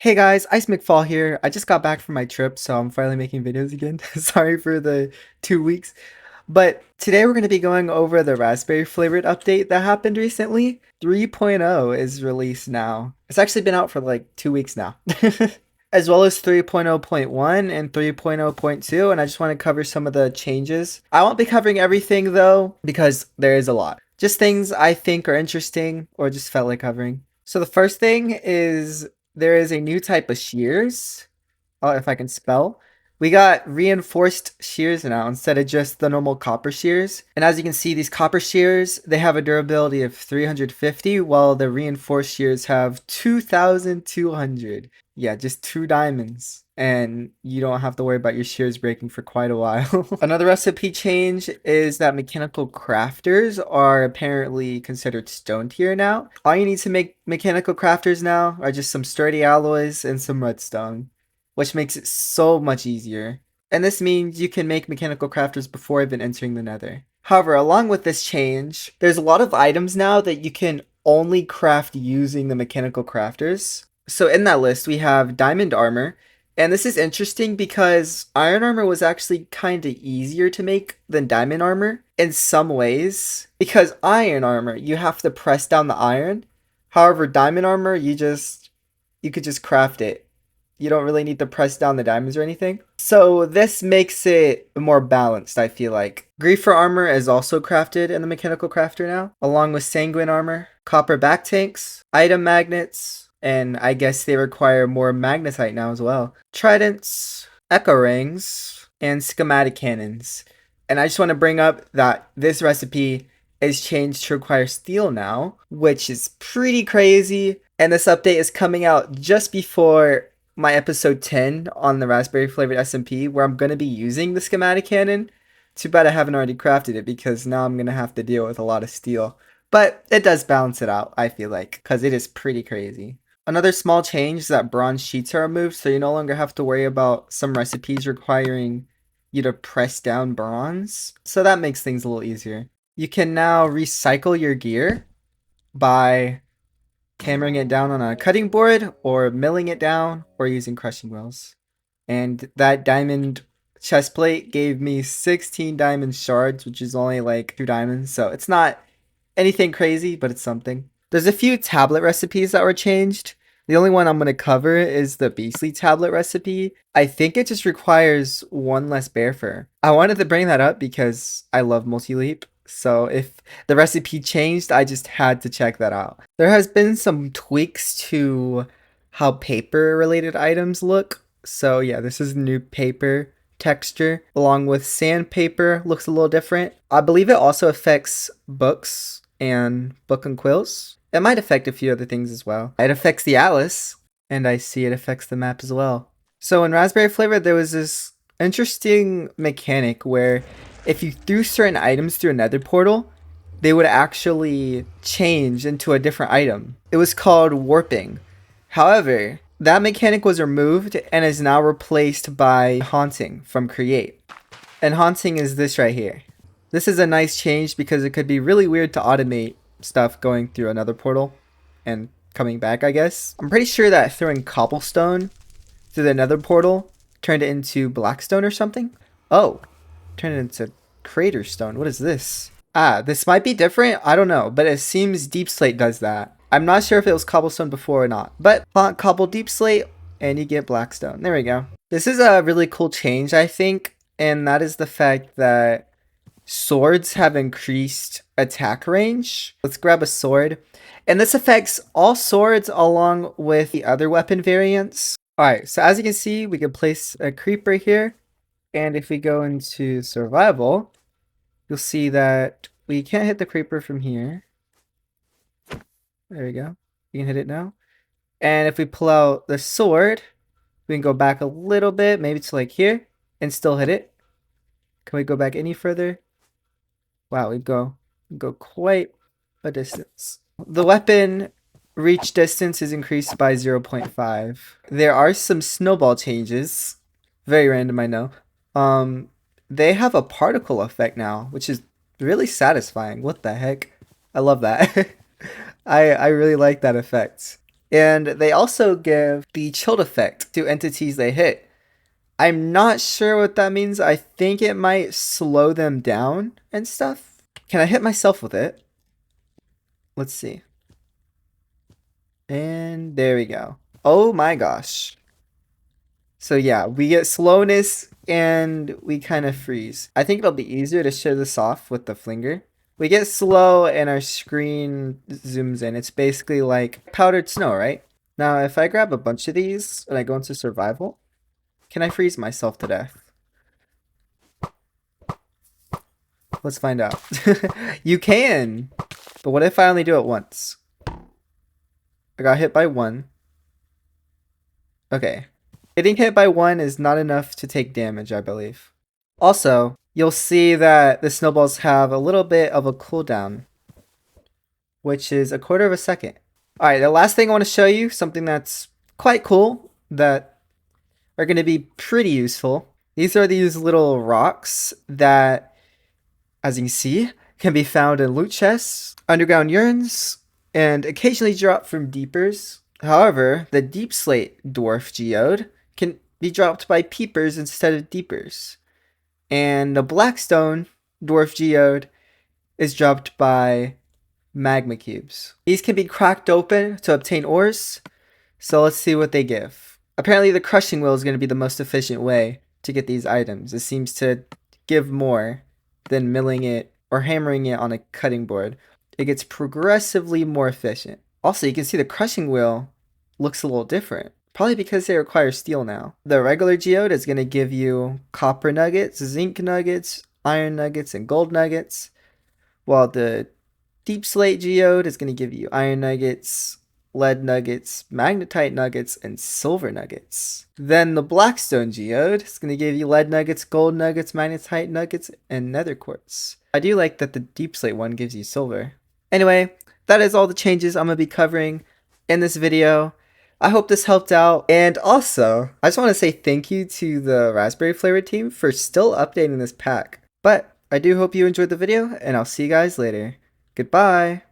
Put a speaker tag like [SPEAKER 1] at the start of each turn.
[SPEAKER 1] Hey guys, Ice McFall here. I just got back from my trip, so I'm finally making videos again. Sorry for the 2 weeks. But today we're going to be going over the Raspberry Flavored update that happened recently. 3.0 is released now. It's actually been out for like 2 weeks now. As well as 3.0.1 and 3.0.2, and I just want to cover some of the changes. I won't be covering everything though, because there is a lot. Just things I think are interesting or just felt like covering. So the first thing is there is a new type of shears. Oh, if I can spell. We got reinforced shears now instead of just the normal copper shears. And as you can see, these copper shears, they have a durability of 350, while the reinforced shears have 2,200. Yeah, just 2 diamonds. And you don't have to worry about your shears breaking for quite a while. Another recipe change is that mechanical crafters are apparently considered stone tier now. All you need to make mechanical crafters now are just some sturdy alloys and some redstone, which makes it so much easier. And this means you can make mechanical crafters before even entering the nether. However, along with this change, there's a lot of items now that you can only craft using the mechanical crafters. So in that list, we have diamond armor. And this is interesting because iron armor was actually kind of easier to make than diamond armor in some ways. Because iron armor, you have to press down the iron. However, diamond armor, you could just craft it. You don't really need to press down the diamonds or anything. So this makes it more balanced, I feel like. Griefer armor is also crafted in the mechanical crafter now, along with sanguine armor, copper back tanks, item magnets, and I guess they require more magnetite now as well. Tridents, echo rings, and schematic cannons. And I just want to bring up that this recipe is changed to require steel now, which is pretty crazy. And this update is coming out just before my episode 10 on the Raspberry Flavored SMP, where I'm going to be using the schematic cannon. Too bad I haven't already crafted it, because now I'm going to have to deal with a lot of steel. But it does balance it out, I feel like, because it is pretty crazy. Another small change is that bronze sheets are removed, so you no longer have to worry about some recipes requiring you to press down bronze. So that makes things a little easier. You can now recycle your gear by hammering it down on a cutting board or milling it down or using crushing wheels. And that diamond chest plate gave me 16 diamond shards, which is only like 2 diamonds. So it's not anything crazy, but it's something. There's a few tablet recipes that were changed. The only one I'm going to cover is the Beastly tablet recipe. I think it just requires 1 less bear fur. I wanted to bring that up because I love multi-leap. So if the recipe changed, I just had to check that out. There has been some tweaks to how paper related items look. So yeah, this is new paper texture, along with sandpaper looks a little different. I believe it also affects books and book and quills. It might affect a few other things as well. It affects the atlas, and I see it affects the map as well. So in Raspberry Flavor, there was this interesting mechanic where if you threw certain items through a nether portal, they would actually change into a different item. It was called warping. However, that mechanic was removed and is now replaced by haunting from Create. And haunting is this right here. This is a nice change because it could be really weird to automate stuff going through another portal and coming back, I guess. I'm pretty sure that throwing cobblestone through the nether portal turned it into blackstone or something. Oh, turned it into crater stone. What is this? Ah, this might be different. I don't know, but it seems deep slate does that. I'm not sure if it was cobblestone before or not, but cobble deep slate and you get blackstone. There we go. This is a really cool change, I think, and that is the fact that swords have increased attack range. Let's grab a sword. And this affects all swords along with the other weapon variants. Alright, so as you can see, we can place a creeper here. And if we go into survival, you'll see that we can't hit the creeper from here. There we go. You can hit it now. And if we pull out the sword, we can go back a little bit, maybe to like here, and still hit it. Can we go back any further? Wow, we go quite a distance. The weapon reach distance is increased by 0.5. There are some snowball changes. Very random, I know. They have a particle effect now, which is really satisfying. What the heck? I love that. I really like that effect. And they also give the chilled effect to entities they hit. I'm not sure what that means. I think it might slow them down and stuff. Can I hit myself with it? Let's see. And there we go. Oh my gosh. So yeah, we get slowness and we kind of freeze. I think it'll be easier to show this off with the flinger. We get slow and our screen zooms in. It's basically like powdered snow, right? Now, if I grab a bunch of these and I go into survival, can I freeze myself to death? Let's find out. You can! But what if I only do it once? I got hit by one. Okay. Getting hit by one is not enough to take damage, I believe. Also, you'll see that the snowballs have a little bit of a cooldown, which is a quarter of a second. Alright, the last thing I want to show you, something that's quite cool, that are going to be pretty useful. These are these little rocks that, as you can see, can be found in loot chests, underground urns, and occasionally drop from deepers. However, the deep slate dwarf geode can be dropped by peepers instead of deepers. And the blackstone dwarf geode is dropped by magma cubes. These can be cracked open to obtain ores, so let's see what they give. Apparently the crushing wheel is going to be the most efficient way to get these items. It seems to give more than milling it or hammering it on a cutting board. It gets progressively more efficient. Also, you can see the crushing wheel looks a little different. Probably because they require steel now. The regular geode is going to give you copper nuggets, zinc nuggets, iron nuggets, and gold nuggets. While the deep slate geode is going to give you iron nuggets, lead nuggets, magnetite nuggets, and silver nuggets. Then the blackstone geode is going to give you lead nuggets, gold nuggets, magnetite nuggets, and nether quartz. I do like that the deep slate one gives you silver. Anyway, that is all the changes I'm going to be covering in this video. I hope this helped out. And also, I just want to say thank you to the Raspberry Flavoured team for still updating this pack. But I do hope you enjoyed the video, and I'll see you guys later. Goodbye!